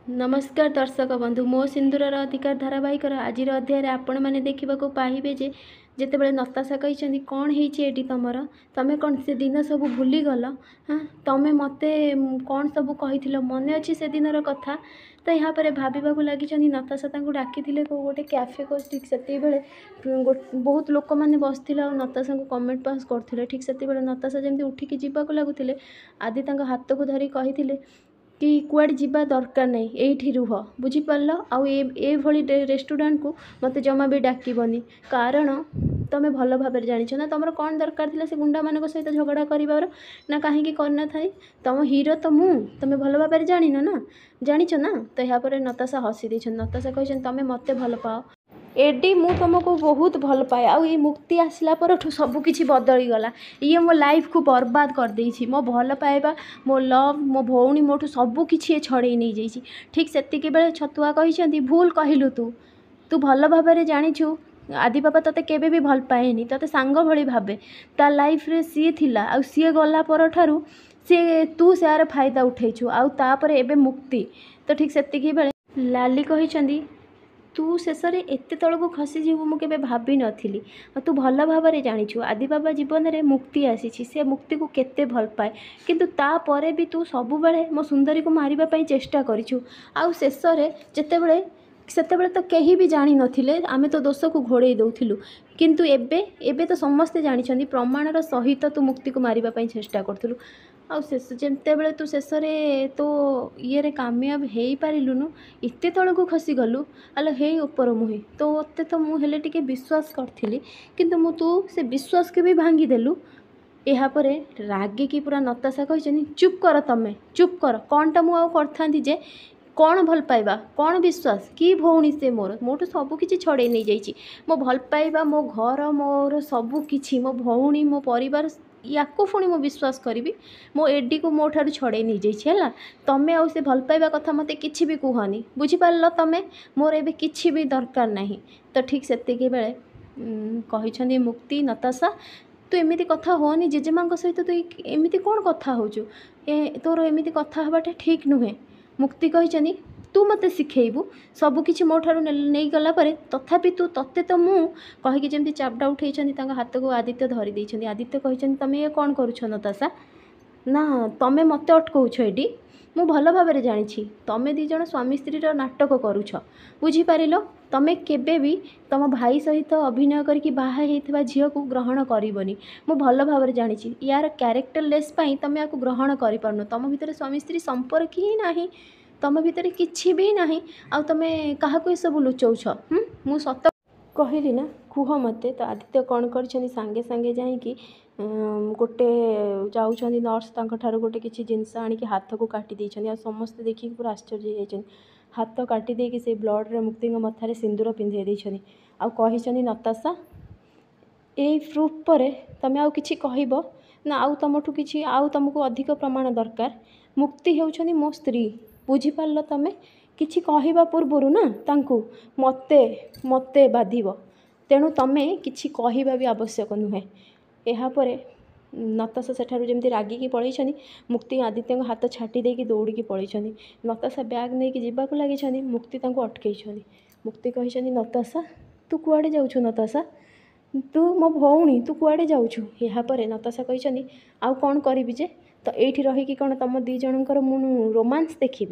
नमस्कार दर्शक बंधु मो सिंदूरर अधिकार धारावाहिकर आज अध्याय आपण मैंने देखा पाइबे जे जितेबाला नताशा कही कौन होती तुमर तुम कौन से दिन सब भूलीगल। हाँ तुम मत कौन सब कही मन अच्छी से दिन कथा। तो यहाँ पर भाविबा लगी नताशा डाकी गोटे कैफे को ठीक से बहुत लोक मैंने बसते नताशा को कमेंट पास करते ठीक से नताशा जमी उठिकी जावाक लगुले आदि हाथ को धरी कही कि कुआड़े जीवा दरकार नहीं यही रुह बुझीपार आउे रेस्टोरेंट को मत जमा भी डाकबनी कारण तुम भल भाव जाच ना तुम कौन दरकार थी से गुंडा मान सहित झगड़ा कर ना कहीं करना था तुम हीरो तो तुम भल भाव जान ना जाच ना। तो यहाँ पर नताशा हसी दे नताशा कही तुम मत भल पाओ एडी मु तुमको बहुत भल पाए आ मुक्ति आसला पर सबकि बदलीगला ये मो लाइफ को बर्बाद कर देछि मो भल पाइबा मो लव मो भौणी मोठू सबकि छड़े नहीं जाइए। ठीक सेतिकी बेले छतुआ कही भूल कहलु तू भल भाव जाचु आदि बाबा तोते केबे भी भल पाएनी तोते सांग भली भावे ता लाइफ रे सी थिला आ सी गला पर ठारू सी तू सेयार फायदा उठेछु आउ तापर एबे मुक्ति। तो ठीक सेतिकी बेले लाली कही तू शेष में एत तलू खसीजी मुझे भाभी नी तू भल भाव जाचु आदि बाबा जीवन में मुक्ति आसी से मुक्ति को केते भल पाए किंतु तापर भी तू सब बेले मो सुंदरी को मारिबा चेष्टा करिछु आउ शेष में जितेबले सेतेबले तो कहीं भी जानी नथिले आमे तो दोष को घोड़े दौलु किंतु एबे एबे तो समस्ते जानी प्रमाणर सहित तू मुक्ति को मारिबा चेष्टा करूँ आउ शेष जितेबले तू शेष में तो ये कामयाब हो पारूनु एत तलू खसी गलु आलो हे उपर मुहे तो मत तो मुझे टे विश्वास करी किंतु मु तू से विश्वास के भी भांगीदेलु। यापर रागिकी पूरा नताशा कही चुप कर तमें चुप कर कौनटा मुझे जे कौन भल पाइबा कौन विश्वास कि भौणी से मोर सबकि छड़े नहीं जाइए मो भल पाइबा मो घर मोर सबकि मो भौणी मो परिवार या पुणी मो विश्वास करी मो एडी को मो ठार छड़े नहीं जाइए तमें आउ से भल पाइबा कथा मत कि भी कहनी बुझीपार तुम मोर ए कि भी दरकार नहीं। तो ठीक से बेले कही मुक्ति नताशा तू एमती कथा होनी जेजेमा सहित तू एमती कौन कथा हो तोर एमती कथा हवाटा ठीक नुहे। मुक्ति कही तू मत शिखेबू सबकि मो ठार नहीं गला तथापि तू तत्ते तो मु कहीकि जमी चापड़ा उठे हाथ को आदित्य धरी आदित्य कही तुम ये कौन करुछ नताशा ना तुम मत अटकाउछ एडी मु भल भाव जानी तुम दीज स्वामी स्त्री नाटक करुछ बुझीपार तुम केबे भी तुम भाई सहित अभिनय करके बाहा झील को ग्रहण करबनी मु भल भाव जानी यार क्यारेक्टरलेस तुम या ग्रहण कर पारन तुम भितर स्वामी स्त्री संपर्क ही ना तुम भितर किसी भी ना आ तुम क्या सब लुचाऊछ मु सत कहली ना कुह मते। तो आदित्य कौन कर सांगे सांगे जाकि गोटे जाऊँच नर्स ठार गोटे किसी जिनस आणिक हाथ को काटी समस्ते देखिए पूरा आश्चर्य हो हाथ काटी देकी से ब्लड रे मुक्ति मथारे सिंदूर पिंधे देछनी आ कही नताशा यही प्रूफ पर तुम आउ किछि कहब ना आउ तुमठू किछि आउ तुमको अधिक प्रमाण दरकार मुक्ति होउछनी मो स्त्री बुझीपार तुम किछि कहवा पूर्वर ना तांकु मते मते बाधिब तेणु तुम किछि कहवा भी आवश्यक नुहे। यापर नताशा सेठारु जमी रागिकी पलैछनी मुक्ति आदित्य हाथ छाटी देकी दौड़िकी पलैछनी नताशा बैग नहीं कि जीवाक लगी मुक्ति अटकई मुक्ति कही नताशा तू कुआड़े जाऊछु नताशा तू मो भौणी तू कुआड़े जाऊछु। यापर नताशा कही आउ कौन करी जे तो ये रहीकि कौन तुम दी जनकर मु रोमांस देखी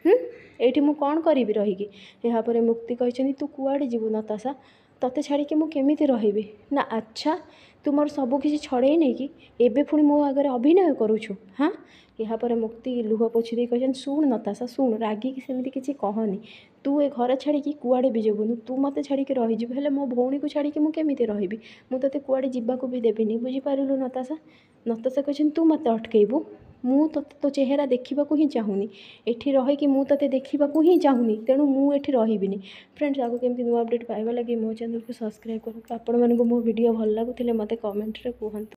ये मु कौन करी रहीकि। यापर मुक्ति कही तू कुआड़े जीवु नताशा तते छाड़ी मु केमिति रहिबी ना अच्छा तू मोर सबकि छड़े नहीं कि एबे पुणी मो आगे अभिनय करुछु। हाँ यापर मुक्ति लुह पोछि दे कह शुण नताशा शुण रागिकी सेमती किसी कहनी तू ए घर छाड़ी कुआड़े भी जीवुनु तू मत छाड़ी रहीजु हेले मो भौणी को छाड़ी मु केमिति रहिबी मु तते कुआड़े जीवाक भी देबिनी बुझीपारू नताशा। नताशा कह तू मत अटकेबू मु तो चेहरा देखा ही चाहूनी एठी रहीकि मु तते देखा ही चाहूनी तेणु मु एठी रहिबिनी। फ्रेंड्स आगो केमती नुआ अपडेट पाइबा लगी मो चैनल को सब्सक्राइब करूँ। आपण मानकु मो वीडियो भल लागुथिले मते कमेंट रे कहंतु।